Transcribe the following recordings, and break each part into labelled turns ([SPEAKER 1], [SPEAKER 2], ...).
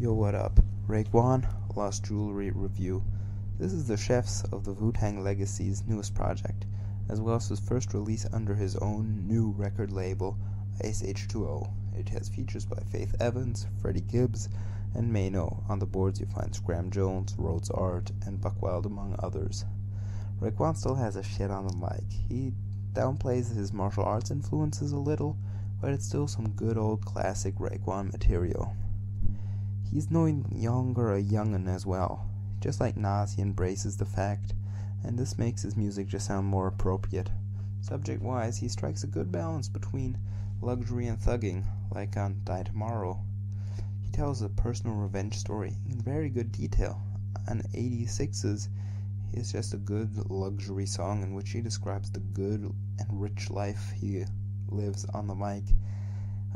[SPEAKER 1] Yo, what up? Raekwon, Lost Jewelry Review. This is the chefs of the Wu-Tang Legacy's newest project, as well as his first release under his own new record label, H2O. It has features by Faith Evans, Freddie Gibbs, and Mano. On the boards you find Scram Jones, Rhodes Art, and Buckwild, among others. Raekwon still has a shit on the mic. He downplays his martial arts influences a little, but it's still some good old classic Raekwon material. He's no younger a young'un as well. Just like Nas, he embraces the fact, and this makes his music just sound more appropriate. Subject-wise, he strikes a good balance between luxury and thugging, like on Die Tomorrow. He tells a personal revenge story in very good detail. On 86's is just a good luxury song in which he describes the good and rich life he lives on the mic.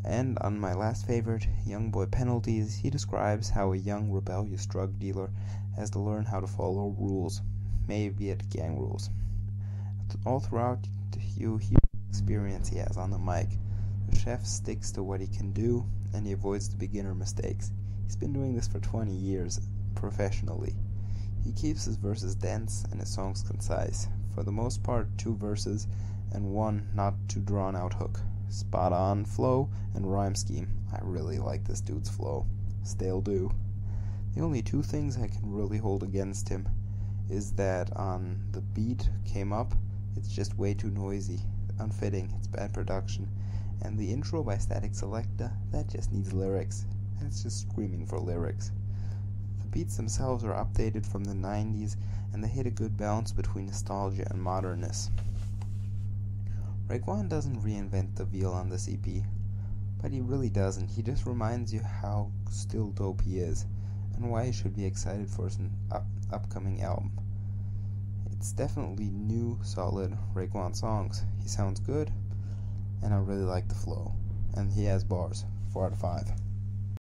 [SPEAKER 1] And on my last favorite, Young Boy Penalties, he describes how a young rebellious drug dealer has to learn how to follow rules, maybe it gang rules. All throughout, you hear the experience he has on the mic. The chef sticks to what he can do, and he avoids the beginner mistakes. He's been doing this for 20 years, professionally. He keeps his verses dense and his songs concise. For the most part, 2 verses and 1 not too drawn out hook. Spot on flow and rhyme scheme. I really like this dude's flow. Still do. The only 2 things I can really hold against him is that on the beat came up, it's just way too noisy, unfitting, it's bad production. And the intro by Static Selecta, that just needs lyrics. That's just screaming for lyrics. The beats themselves are updated from the 90s, and they hit a good balance between nostalgia and modernness. Raekwon doesn't reinvent the wheel on this EP, but he really doesn't. He just reminds you how still dope he is, and why you should be excited for his upcoming album. It's definitely new, solid Raekwon songs. He sounds good, and I really like the flow. And he has bars. 4 out of 5.